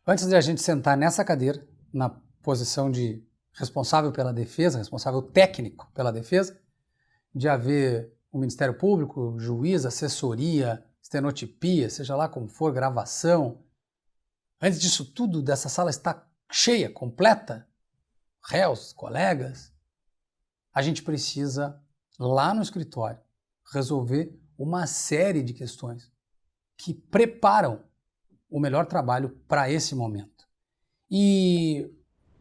Antes de a gente sentar nessa cadeira, na posição de responsável pela defesa, responsável técnico pela defesa, de haver o Ministério Público, juiz, assessoria, estenotipia, seja lá como for, gravação. Antes disso tudo, dessa sala estar cheia, completa, réus, colegas, a gente precisa, lá no escritório, resolver uma série de questões que preparam o melhor trabalho para esse momento. E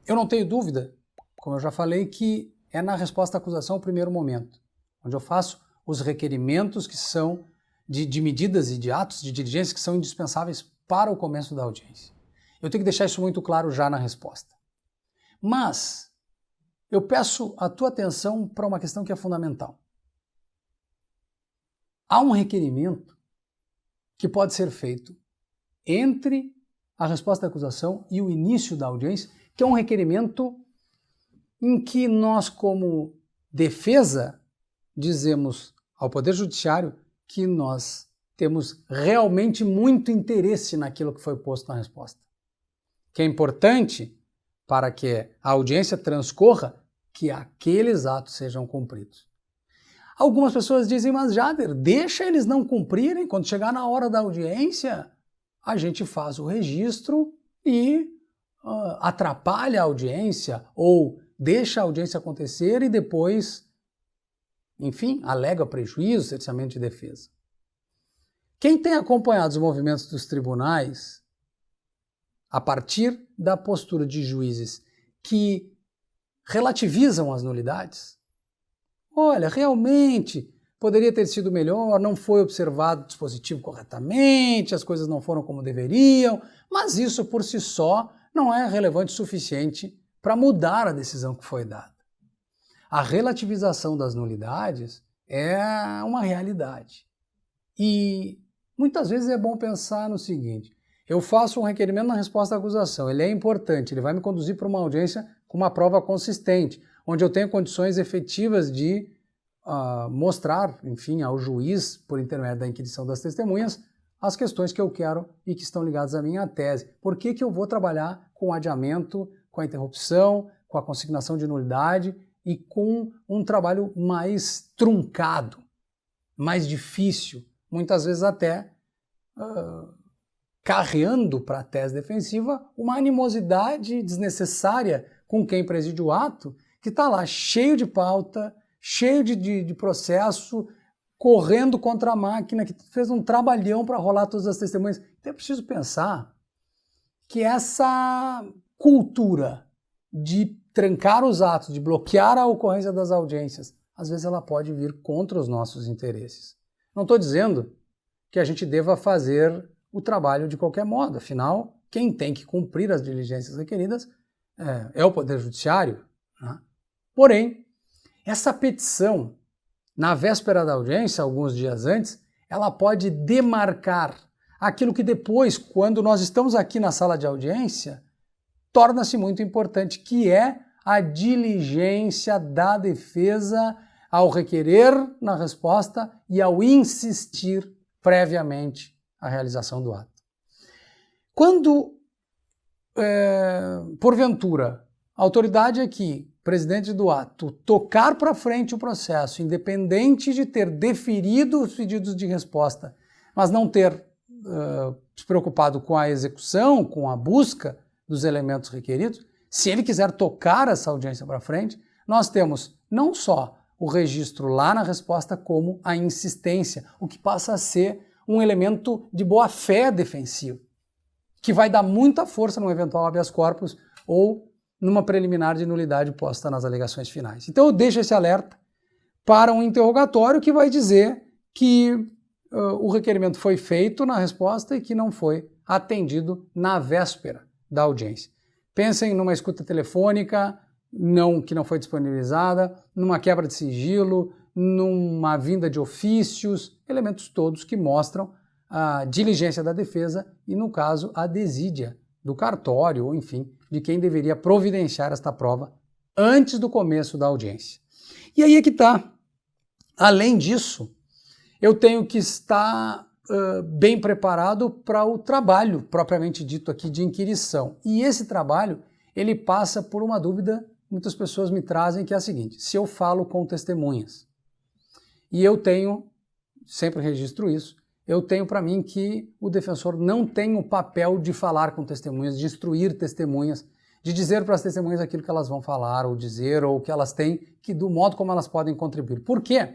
eu não tenho dúvida, como eu já falei, que é na resposta à acusação o primeiro momento, onde eu faço os requerimentos que são de medidas e de atos de diligência que são indispensáveis para o começo da audiência. Eu tenho que deixar isso muito claro já na resposta. Mas eu peço a tua atenção para uma questão que é fundamental. Há um requerimento que pode ser feito entre a resposta à acusação e o início da audiência, que é um requerimento em que nós, como defesa, dizemos ao Poder Judiciário que nós temos realmente muito interesse naquilo que foi posto na resposta. Que é importante para que a audiência transcorra que aqueles atos sejam cumpridos. Algumas pessoas dizem, mas Jader, deixa eles não cumprirem, quando chegar na hora da audiência, a gente faz o registro e atrapalha a audiência ou deixa a audiência acontecer e depois, enfim, alega prejuízo, cerceamento de defesa. Quem tem acompanhado os movimentos dos tribunais, a partir da postura de juízes que relativizam as nulidades, olha, realmente poderia ter sido melhor, não foi observado o dispositivo corretamente, as coisas não foram como deveriam, mas isso por si só não é relevante o suficiente para mudar a decisão que foi dada. A relativização das nulidades é uma realidade. E muitas vezes é bom pensar no seguinte, eu faço um requerimento na resposta à acusação, ele é importante, ele vai me conduzir para uma audiência com uma prova consistente, onde eu tenho condições efetivas de mostrar, enfim, ao juiz, por intermédio da inquisição das testemunhas, as questões que eu quero e que estão ligadas à minha tese. Por que eu vou trabalhar com o adiamento, com a interrupção, com a consignação de nulidade e com um trabalho mais truncado, mais difícil, muitas vezes até carreando para a tese defensiva uma animosidade desnecessária com quem preside o ato, que está lá cheio de pauta, cheio de processo, correndo contra a máquina, que fez um trabalhão para rolar todas as testemunhas. Então é preciso pensar que essa cultura de trancar os atos, de bloquear a ocorrência das audiências, às vezes ela pode vir contra os nossos interesses. Não estou dizendo que a gente deva fazer o trabalho de qualquer modo, afinal, quem tem que cumprir as diligências requeridas é o Poder Judiciário, né? Porém, essa petição, na véspera da audiência, alguns dias antes, ela pode demarcar aquilo que depois, quando nós estamos aqui na sala de audiência, torna-se muito importante, que é a diligência da defesa ao requerer na resposta e ao insistir previamente a realização do ato. Quando, porventura, a autoridade aqui, presidente do ato, tocar para frente o processo, independente de ter deferido os pedidos de resposta, mas não ter se preocupado com a execução, com a busca dos elementos requeridos, se ele quiser tocar essa audiência para frente, nós temos não só o registro lá na resposta, como a insistência, o que passa a ser um elemento de boa-fé defensivo, que vai dar muita força num eventual habeas corpus ou numa preliminar de nulidade posta nas alegações finais. Então eu deixo esse alerta para um interrogatório que vai dizer que o requerimento foi feito na resposta e que não foi atendido na véspera da audiência. Pensem numa escuta telefônica que não foi disponibilizada, numa quebra de sigilo, numa vinda de ofícios, elementos todos que mostram a diligência da defesa e, no caso, a desídia do cartório, ou enfim, de quem deveria providenciar esta prova antes do começo da audiência. E aí é que está. Além disso, eu tenho que estar bem preparado para o trabalho propriamente dito aqui de inquirição. E esse trabalho, ele passa por uma dúvida que muitas pessoas me trazem, que é a seguinte: se eu falo com testemunhas, e eu tenho, sempre registro isso, eu tenho para mim que o defensor não tem o papel de falar com testemunhas, de instruir testemunhas, de dizer para as testemunhas aquilo que elas vão falar ou dizer, ou que elas têm, que do modo como elas podem contribuir. Por quê?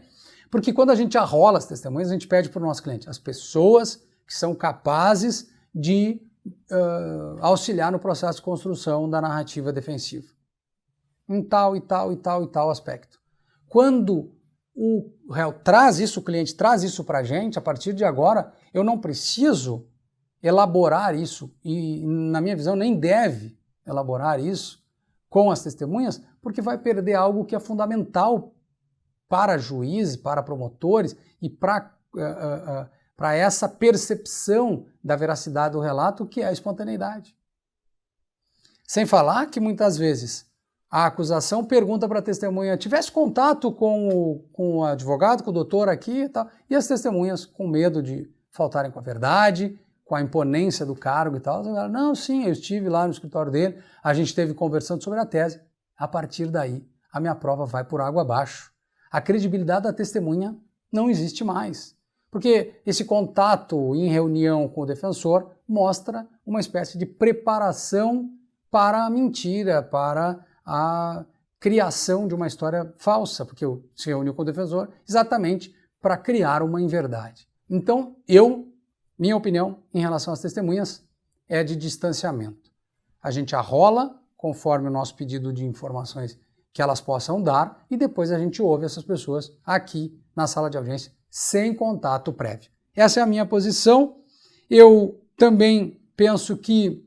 Porque quando a gente arrola as testemunhas, a gente pede para o nosso cliente as pessoas que são capazes de auxiliar no processo de construção da narrativa defensiva. Em tal e tal e tal e tal aspecto. Quando o réu traz isso, o cliente traz isso para a gente, a partir de agora, eu não preciso elaborar isso, e na minha visão nem deve elaborar isso com as testemunhas, porque vai perder algo que é fundamental para juízes, para promotores e para essa percepção da veracidade do relato, que é a espontaneidade. Sem falar que muitas vezes a acusação pergunta para a testemunha: tivesse contato com o advogado, com o doutor aqui e tal, e as testemunhas, com medo de faltarem com a verdade, com a imponência do cargo e tal, elas falam: não, sim, eu estive lá no escritório dele, a gente esteve conversando sobre a tese. A partir daí, a minha prova vai por água abaixo. A credibilidade da testemunha não existe mais, porque esse contato em reunião com o defensor mostra uma espécie de preparação para a mentira, para a criação de uma história falsa, porque se reuniu com o defensor exatamente para criar uma inverdade. Então, minha opinião em relação às testemunhas é de distanciamento. A gente arrola conforme o nosso pedido de informações que elas possam dar, e depois a gente ouve essas pessoas aqui na sala de audiência sem contato prévio. Essa é a minha posição. Eu também penso que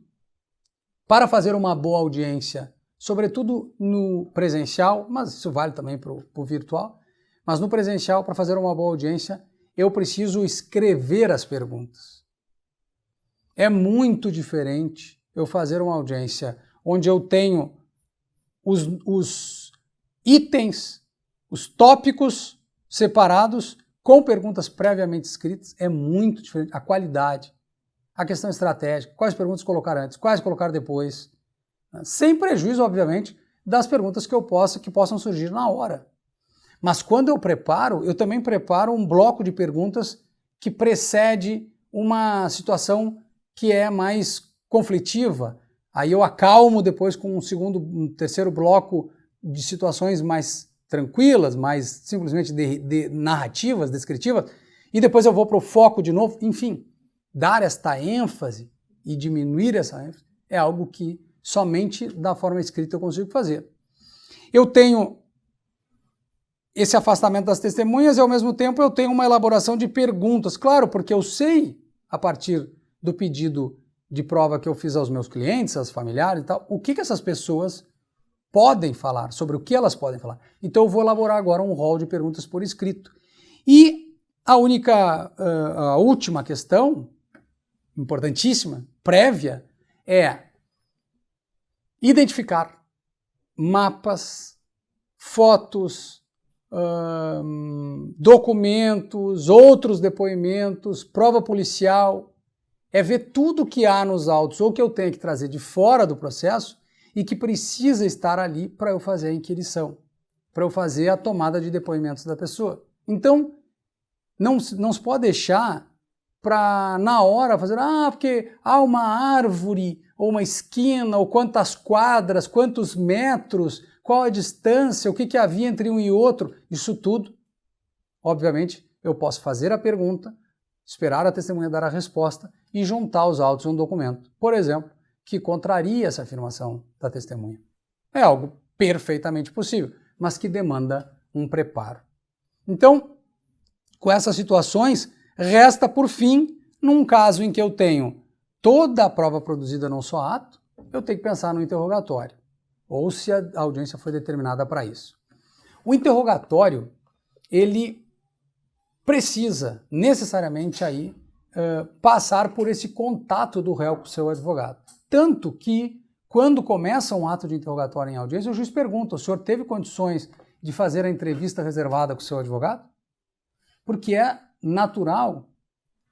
para fazer uma boa audiência, sobretudo no presencial, mas isso vale também para o virtual, mas no presencial, para fazer uma boa audiência, eu preciso escrever as perguntas. É muito diferente eu fazer uma audiência onde eu tenho os itens, os tópicos separados com perguntas previamente escritas. É muito diferente. A qualidade, a questão estratégica, quais perguntas colocar antes, quais colocar depois, sem prejuízo, obviamente, das perguntas que possam surgir na hora. Mas quando eu preparo, eu também preparo um bloco de perguntas que precede uma situação que é mais conflitiva. Aí eu acalmo depois com um terceiro bloco de situações mais tranquilas, mais simplesmente de narrativas, descritivas, e depois eu vou para o foco de novo. Enfim, dar esta ênfase e diminuir essa ênfase é algo que somente da forma escrita eu consigo fazer. Eu tenho esse afastamento das testemunhas e, ao mesmo tempo, eu tenho uma elaboração de perguntas. Claro, porque eu sei, a partir do pedido de prova que eu fiz aos meus clientes, aos familiares e tal, o que essas pessoas podem falar, sobre o que elas podem falar. Então eu vou elaborar agora um rol de perguntas por escrito. E a última questão, importantíssima, prévia, é identificar mapas, fotos, documentos, outros depoimentos, prova policial. É ver tudo que há nos autos ou que eu tenho que trazer de fora do processo e que precisa estar ali para eu fazer a inquirição, para eu fazer a tomada de depoimentos da pessoa. Então, não se pode deixar para, na hora, fazer, porque há uma árvore, ou uma esquina, ou quantas quadras, quantos metros, qual a distância, o que havia entre um e outro. Isso tudo, obviamente, eu posso fazer a pergunta, esperar a testemunha dar a resposta e juntar os autos em um documento, por exemplo, que contraria essa afirmação da testemunha. É algo perfeitamente possível, mas que demanda um preparo. Então, com essas situações, resta por fim, num caso em que eu tenho toda a prova produzida num só ato, eu tenho que pensar no interrogatório, ou se a audiência foi determinada para isso. O interrogatório, ele precisa necessariamente aí passar por esse contato do réu com o seu advogado. Tanto que, quando começa um ato de interrogatório em audiência, o juiz pergunta: o senhor teve condições de fazer a entrevista reservada com o seu advogado? Porque é natural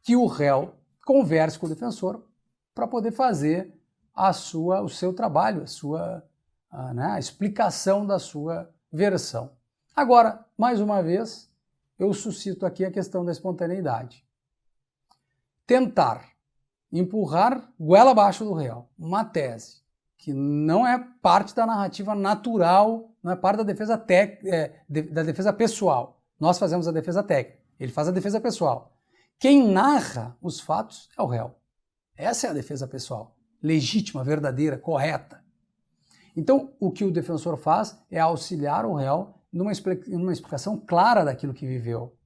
que o réu converse com o defensor para poder fazer o seu trabalho, a explicação da sua versão. Agora, mais uma vez, eu suscito aqui a questão da espontaneidade. Tentar empurrar goela abaixo do réu uma tese que não é parte da narrativa natural, não é parte da defesa, da defesa pessoal. Nós fazemos a defesa técnica, ele faz a defesa pessoal. Quem narra os fatos é o réu. Essa é a defesa pessoal, legítima, verdadeira, correta. Então, o que o defensor faz é auxiliar o réu numa explicação clara daquilo que viveu.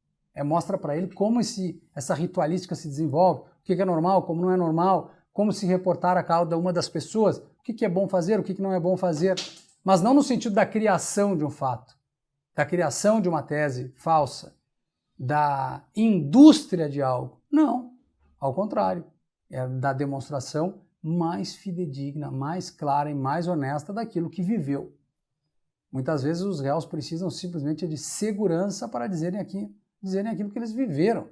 Mostra para ele como essa ritualística se desenvolve, o que é normal, como não é normal, como se reportar a cada uma das pessoas, o que é bom fazer, o que não é bom fazer, mas não no sentido da criação de um fato, da criação de uma tese falsa, da indústria de algo. Não, ao contrário, é da demonstração mais fidedigna, mais clara e mais honesta daquilo que viveu. Muitas vezes os réus precisam simplesmente de segurança para dizerem aquilo que eles viveram.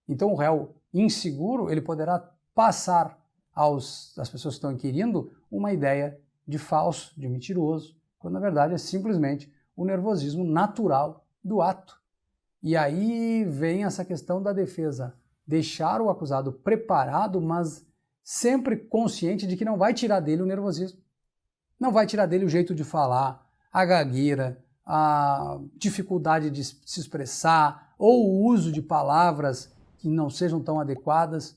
Então o réu inseguro, ele poderá passar às pessoas que estão inquirindo uma ideia de falso, de mentiroso, quando na verdade é simplesmente o nervosismo natural do ato. E aí vem essa questão da defesa, deixar o acusado preparado, mas sempre consciente de que não vai tirar dele o nervosismo, não vai tirar dele o jeito de falar, a gagueira, a dificuldade de se expressar ou o uso de palavras que não sejam tão adequadas.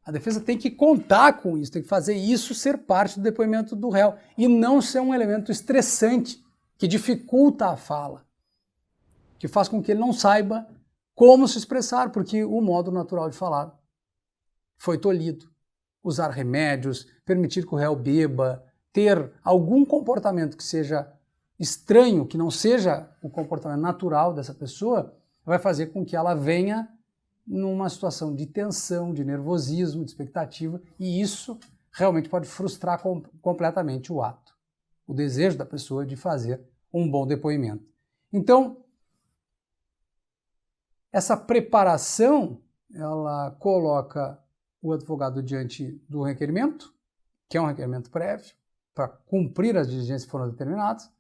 A defesa tem que contar com isso, tem que fazer isso ser parte do depoimento do réu e não ser um elemento estressante que dificulta a fala, que faz com que ele não saiba como se expressar, porque o modo natural de falar foi tolhido. Usar remédios, permitir que o réu beba, ter algum comportamento que seja estranho, que não seja o comportamento natural dessa pessoa, vai fazer com que ela venha numa situação de tensão, de nervosismo, de expectativa, e isso realmente pode frustrar completamente o ato, o desejo da pessoa de fazer um bom depoimento. Então, essa preparação, ela coloca o advogado diante do requerimento, que é um requerimento prévio, para cumprir as diligências que foram determinadas,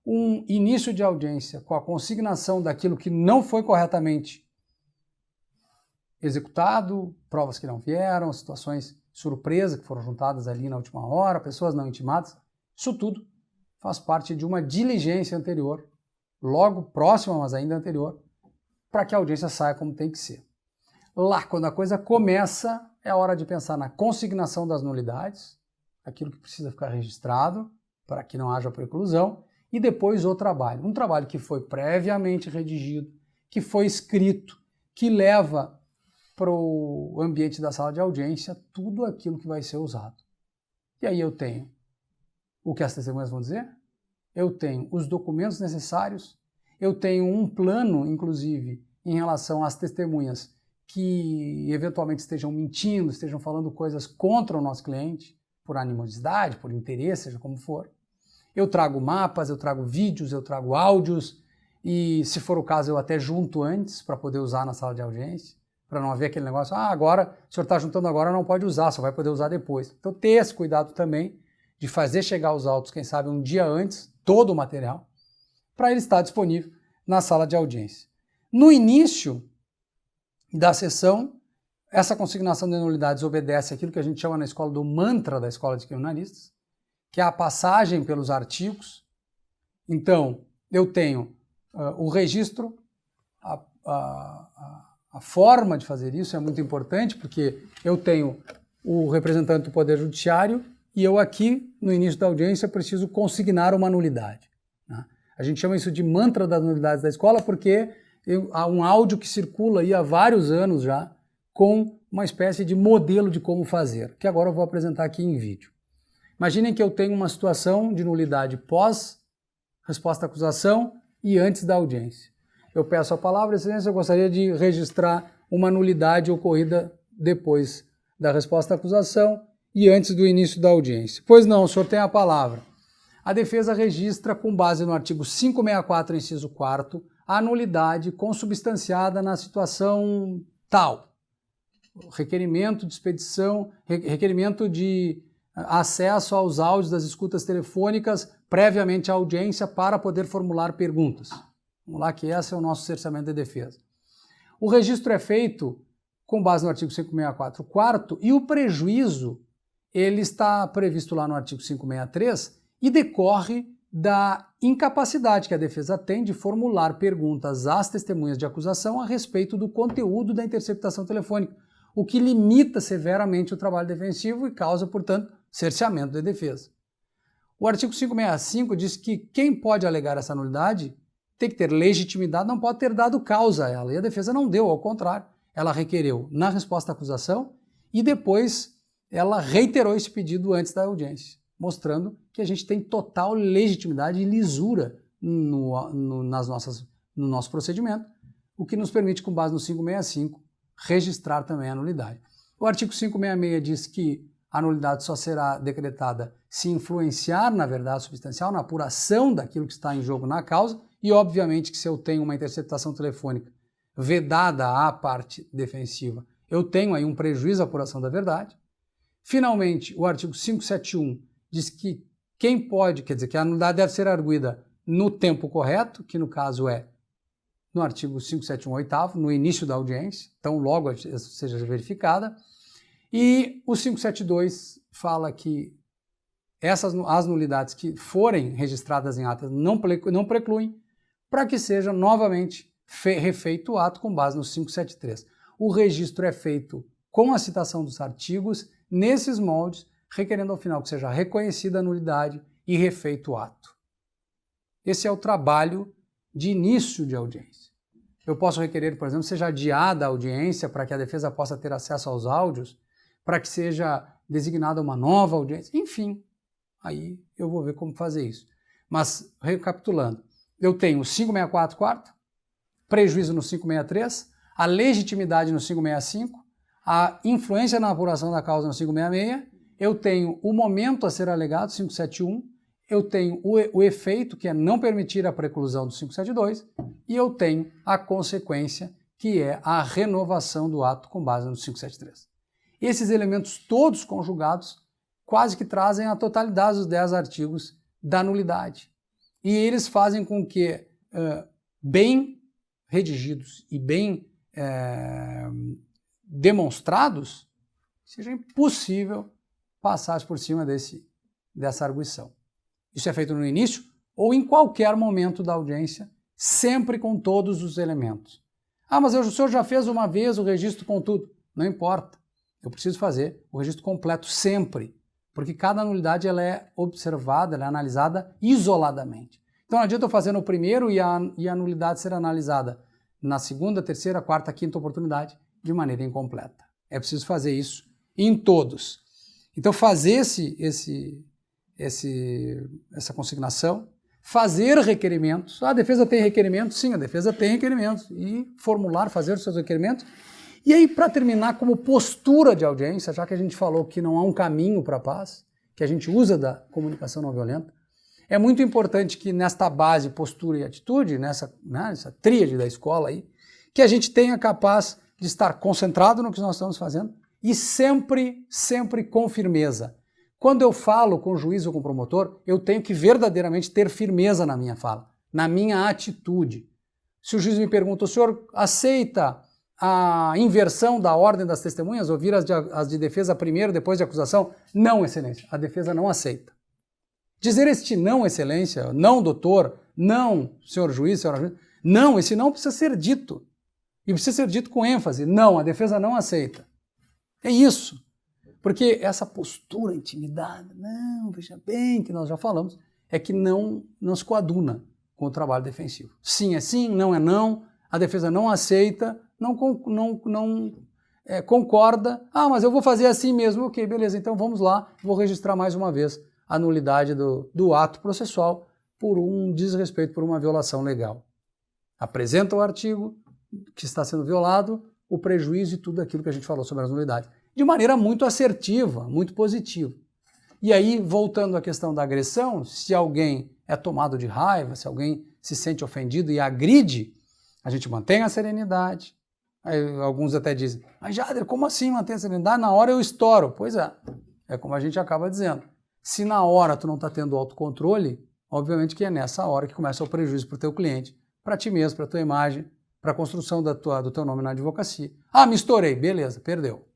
um início de audiência com a consignação daquilo que não foi corretamente executado, provas que não vieram, situações surpresa que foram juntadas ali na última hora, pessoas não intimadas, isso tudo faz parte de uma diligência anterior, logo próxima, mas ainda anterior, para que a audiência saia como tem que ser. Lá, quando a coisa começa, é a hora de pensar na consignação das nulidades, aquilo que precisa ficar registrado para que não haja preclusão, e depois o trabalho. Um trabalho que foi previamente redigido, que foi escrito, que leva para o ambiente da sala de audiência tudo aquilo que vai ser usado. E aí eu tenho o que as testemunhas vão dizer, eu tenho os documentos necessários, eu tenho um plano, inclusive, em relação às testemunhas que eventualmente estejam mentindo, estejam falando coisas contra o nosso cliente, por animosidade, por interesse, seja como for. Eu trago mapas, eu trago vídeos, eu trago áudios e, se for o caso, eu até junto antes para poder usar na sala de audiência, para não haver aquele negócio, agora, o senhor está juntando agora, não pode usar, só vai poder usar depois. Então, ter esse cuidado também de fazer chegar os autos, quem sabe, um dia antes, todo o material, para ele estar disponível na sala de audiência. No início da sessão, essa consignação de nulidades obedece àquilo que a gente chama na escola do mantra da Escola de Criminalistas, que é a passagem pelos artigos. Então, eu tenho o registro, a forma de fazer isso é muito importante, porque eu tenho o representante do Poder Judiciário e eu aqui, no início da audiência, preciso consignar uma nulidade. Né? A gente chama isso de mantra das nulidades da escola porque há um áudio que circula aí há vários anos já com uma espécie de modelo de como fazer, que agora eu vou apresentar aqui em vídeo. Imaginem que eu tenho uma situação de nulidade pós resposta à acusação e antes da audiência. Eu peço a palavra, excelência, eu gostaria de registrar uma nulidade ocorrida depois da resposta à acusação e antes do início da audiência. Pois não, o senhor tem a palavra. A defesa registra, com base no artigo 564, inciso 4º, a nulidade consubstanciada na situação tal. requerimento de expedição, requerimento de acesso aos áudios das escutas telefônicas previamente à audiência para poder formular perguntas. Vamos lá, que esse é o nosso cerceamento de defesa. O registro é feito com base no artigo 564, quarto, e o prejuízo ele está previsto lá no artigo 563 e decorre da incapacidade que a defesa tem de formular perguntas às testemunhas de acusação a respeito do conteúdo da interceptação telefônica, o que limita severamente o trabalho defensivo e causa, portanto, cerceamento de defesa. O artigo 565 diz que quem pode alegar essa nulidade tem que ter legitimidade, não pode ter dado causa a ela, e a defesa não deu, ao contrário, ela requereu na resposta à acusação e depois ela reiterou esse pedido antes da audiência, mostrando que a gente tem total legitimidade e lisura no nosso procedimento, o que nos permite, com base no 565, registrar também a nulidade. O artigo 566 diz que a nulidade só será decretada se influenciar na verdade substancial, na apuração daquilo que está em jogo na causa, e obviamente que se eu tenho uma interceptação telefônica vedada à parte defensiva, eu tenho aí um prejuízo à apuração da verdade. Finalmente, o artigo 571 diz que quem pode, quer dizer, que a nulidade deve ser arguida no tempo correto, que no caso é no artigo 571 oitavo, no início da audiência, então logo seja verificada. E o 572 fala que as nulidades que forem registradas em atas não precluem para que seja novamente refeito o ato com base no 573. O registro é feito com a citação dos artigos nesses moldes, requerendo ao final que seja reconhecida a nulidade e refeito o ato. Esse é o trabalho de início de audiência. Eu posso requerer, por exemplo, seja adiada a audiência para que a defesa possa ter acesso aos áudios, para que seja designada uma nova audiência, enfim, aí eu vou ver como fazer isso. Mas, recapitulando, eu tenho o 564 quarto, prejuízo no 563, a legitimidade no 565, a influência na apuração da causa no 566, eu tenho o momento a ser alegado, 571, eu tenho o efeito, que é não permitir a preclusão do 572, e eu tenho a consequência, que é a renovação do ato com base no 573. Esses elementos todos conjugados quase que trazem a totalidade dos 10 artigos da nulidade. E eles fazem com que, bem redigidos e bem demonstrados, seja impossível passar por cima dessa arguição. Isso é feito no início ou em qualquer momento da audiência, sempre com todos os elementos. Ah, mas o senhor já fez uma vez o registro com tudo. Não importa. Eu preciso fazer o registro completo sempre, porque cada nulidade ela é observada, ela é analisada isoladamente. Então não adianta eu fazer no primeiro e a nulidade ser analisada na segunda, terceira, quarta, quinta oportunidade de maneira incompleta. É preciso fazer isso em todos. Então fazer essa consignação, fazer requerimentos. A defesa tem requerimentos? Sim, a defesa tem requerimentos. E formular, fazer os seus requerimentos. E aí, para terminar, como postura de audiência, já que a gente falou que não há um caminho para a paz, que a gente usa da comunicação não violenta, é muito importante que nesta base, postura e atitude, nessa tríade da escola aí, que a gente tenha capaz de estar concentrado no que nós estamos fazendo e sempre com firmeza. Quando eu falo com o juiz ou com o promotor, eu tenho que verdadeiramente ter firmeza na minha fala, na minha atitude. Se o juiz me pergunta, o senhor aceita a inversão da ordem das testemunhas, ouvir as de defesa primeiro, depois de acusação? Não, excelência, a defesa não aceita. Dizer este não, excelência, não, doutor, não, senhor juiz, senhora juiz, não, esse não precisa ser dito. E precisa ser dito com ênfase. Não, a defesa não aceita. É isso. Porque essa postura intimidada, não, veja bem, que nós já falamos, é que não se coaduna com o trabalho defensivo. Sim é sim, não é não, a defesa não aceita, não concorda. Ah, mas eu vou fazer assim mesmo. Ok, beleza, então vamos lá, vou registrar mais uma vez a nulidade do ato processual por um desrespeito, por uma violação legal. Apresenta o artigo que está sendo violado, o prejuízo e tudo aquilo que a gente falou sobre as nulidades, de maneira muito assertiva, muito positiva. E aí, voltando à questão da agressão, se alguém é tomado de raiva, se alguém se sente ofendido e agride, a gente mantém a serenidade, Aí alguns até dizem, mas Jader, como assim manter a serenidade? Na hora eu estouro. Pois é como a gente acaba dizendo. Se na hora tu não está tendo autocontrole, obviamente que é nessa hora que começa o prejuízo para o teu cliente, para ti mesmo, para a tua imagem, para a construção do teu nome na advocacia. Ah, me estourei, beleza, perdeu.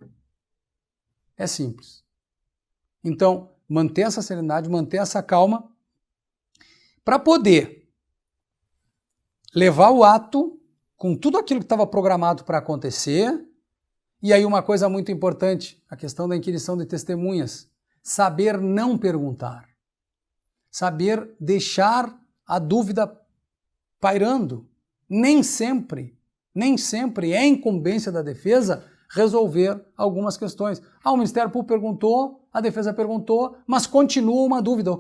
É simples. Então, manter essa serenidade, manter essa calma, para poder levar o ato com tudo aquilo que estava programado para acontecer. E aí uma coisa muito importante, a questão da inquirição de testemunhas. Saber não perguntar. Saber deixar a dúvida pairando. Nem sempre é incumbência da defesa resolver algumas questões. Ah, o Ministério Público perguntou, a defesa perguntou, mas continua uma dúvida.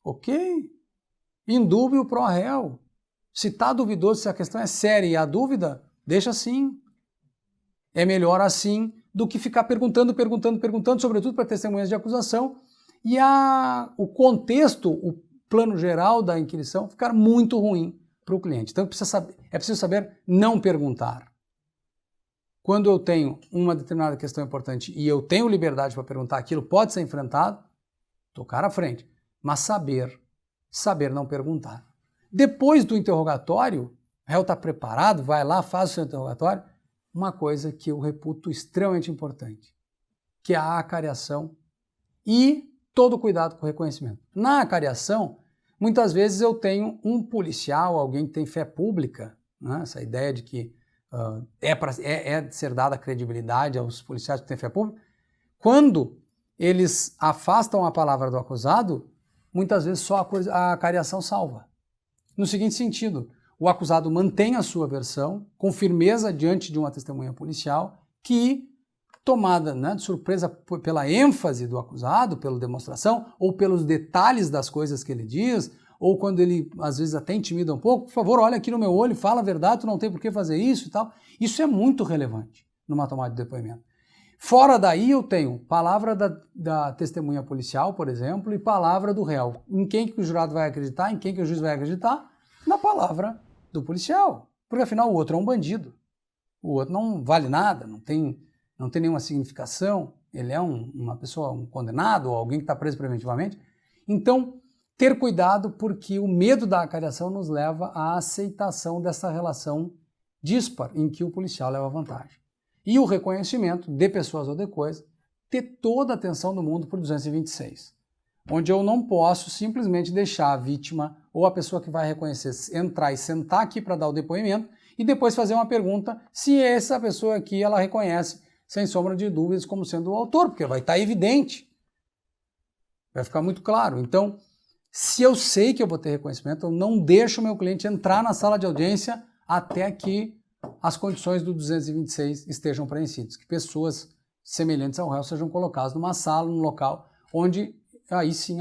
Ok. Indúbio pro réu. Se está duvidoso, se a questão é séria e há dúvida, deixa assim. É melhor assim do que ficar perguntando, sobretudo para testemunhas de acusação, e o contexto, o plano geral da inquirição ficar muito ruim para o cliente. Então é preciso saber não perguntar. Quando eu tenho uma determinada questão importante e eu tenho liberdade para perguntar, aquilo pode ser enfrentado, tocar à frente. Mas saber não perguntar. Depois do interrogatório, o réu está preparado, vai lá, faz o seu interrogatório, uma coisa que eu reputo extremamente importante, que é a acariação e todo o cuidado com o reconhecimento. Na acariação, muitas vezes eu tenho um policial, alguém que tem fé pública, né? Essa ideia de que é de ser dada credibilidade aos policiais que têm fé pública. Quando eles afastam a palavra do acusado, muitas vezes só a acariação salva. No seguinte sentido, o acusado mantém a sua versão com firmeza diante de uma testemunha policial que, tomada, né, de surpresa pela ênfase do acusado, pela demonstração, ou pelos detalhes das coisas que ele diz, ou quando ele, às vezes, até intimida um pouco, por favor, olha aqui no meu olho, fala a verdade, tu não tem por que fazer isso e tal. Isso é muito relevante numa tomada de depoimento. Fora daí eu tenho palavra da testemunha policial, por exemplo, e palavra do réu. Em quem que o jurado vai acreditar, em quem que o juiz vai acreditar? Na palavra do policial. Porque afinal o outro é um bandido. O outro não vale nada, não tem nenhuma significação, ele é uma pessoa, um condenado ou alguém que está preso preventivamente. Então, ter cuidado porque o medo da acariação nos leva à aceitação dessa relação díspar em que o policial leva vantagem. E o reconhecimento de pessoas ou de coisas, ter toda a atenção do mundo por 226, onde eu não posso simplesmente deixar a vítima ou a pessoa que vai reconhecer entrar e sentar aqui para dar o depoimento e depois fazer uma pergunta se essa pessoa aqui ela reconhece, sem sombra de dúvidas, como sendo o autor, porque vai estar evidente, vai ficar muito claro. Então, se eu sei que eu vou ter reconhecimento, eu não deixo o meu cliente entrar na sala de audiência até que as condições do 226 estejam preenchidas, que pessoas semelhantes ao réu sejam colocadas numa sala, num local, onde aí sim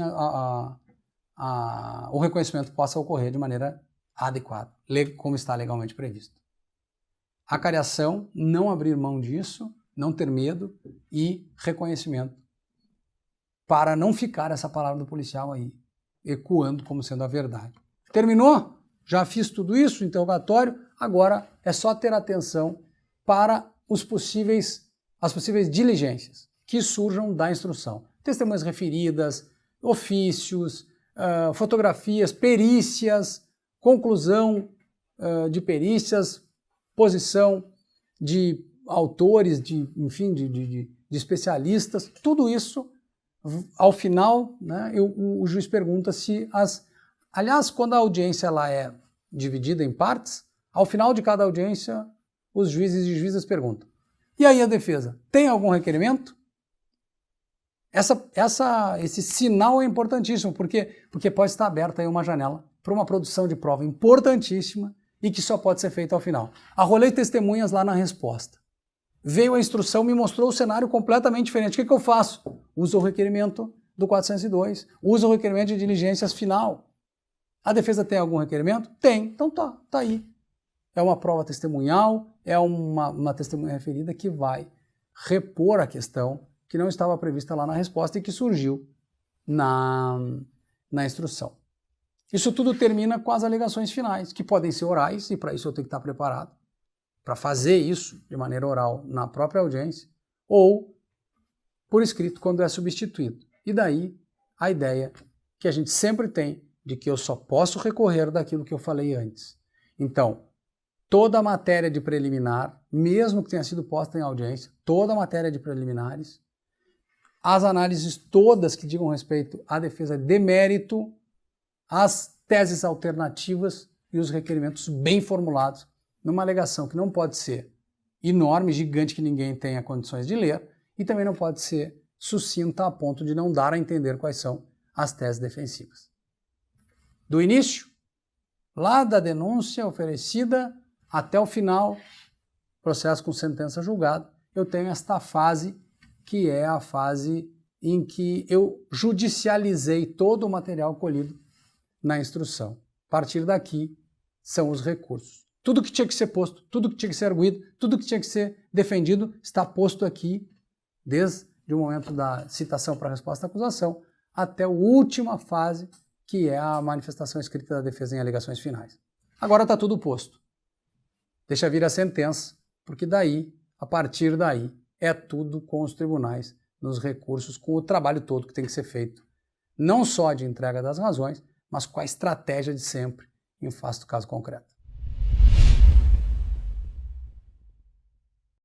o reconhecimento possa ocorrer de maneira adequada, como está legalmente previsto. Acariação, não abrir mão disso, não ter medo e reconhecimento, para não ficar essa palavra do policial aí, ecoando como sendo a verdade. Terminou? Já fiz tudo isso, interrogatório, agora é só ter atenção para as possíveis diligências que surjam da instrução. Testemunhas referidas, ofícios, fotografias, perícias, conclusão de perícias, posição de autores, de especialistas, tudo isso, ao final, né, o juiz pergunta se Aliás, quando a audiência ela é dividida em partes, ao final de cada audiência, os juízes e juízas perguntam: e aí a defesa, tem algum requerimento? Esse sinal é importantíssimo, porque pode estar aberta aí uma janela para uma produção de prova importantíssima e que só pode ser feita ao final. Arrolei testemunhas lá na resposta. Veio a instrução, me mostrou o cenário completamente diferente. O que eu faço? Uso o requerimento do 402, uso o requerimento de diligências final. A defesa tem algum requerimento? Tem. Então tá aí. É uma prova testemunhal, é uma testemunha referida que vai repor a questão que não estava prevista lá na resposta e que surgiu na instrução. Isso tudo termina com as alegações finais, que podem ser orais, e para isso eu tenho que estar preparado. para fazer isso de maneira oral na própria audiência, ou por escrito quando é substituído. E daí a ideia que a gente sempre tem de que eu só posso recorrer daquilo que eu falei antes. Então, toda a matéria de preliminar, mesmo que tenha sido posta em audiência, toda a matéria de preliminares, as análises todas que digam respeito à defesa de mérito, as teses alternativas e os requerimentos bem formulados, numa alegação que não pode ser enorme, gigante, que ninguém tenha condições de ler, e também não pode ser sucinta a ponto de não dar a entender quais são as teses defensivas. Do início, lá da denúncia oferecida até o final, processo com sentença julgada, eu tenho esta fase, que é a fase em que eu judicializei todo o material colhido na instrução. A partir daqui, são os recursos. Tudo que tinha que ser posto, tudo que tinha que ser arguído, tudo que tinha que ser defendido, está posto aqui, desde o momento da citação para a resposta à acusação, até a última fase, que é a manifestação escrita da defesa em alegações finais. Agora está tudo posto. Deixa vir a sentença, porque daí, a partir daí, é tudo com os tribunais, nos recursos, com o trabalho todo que tem que ser feito, não só de entrega das razões, mas com a estratégia de sempre, em face do caso concreto.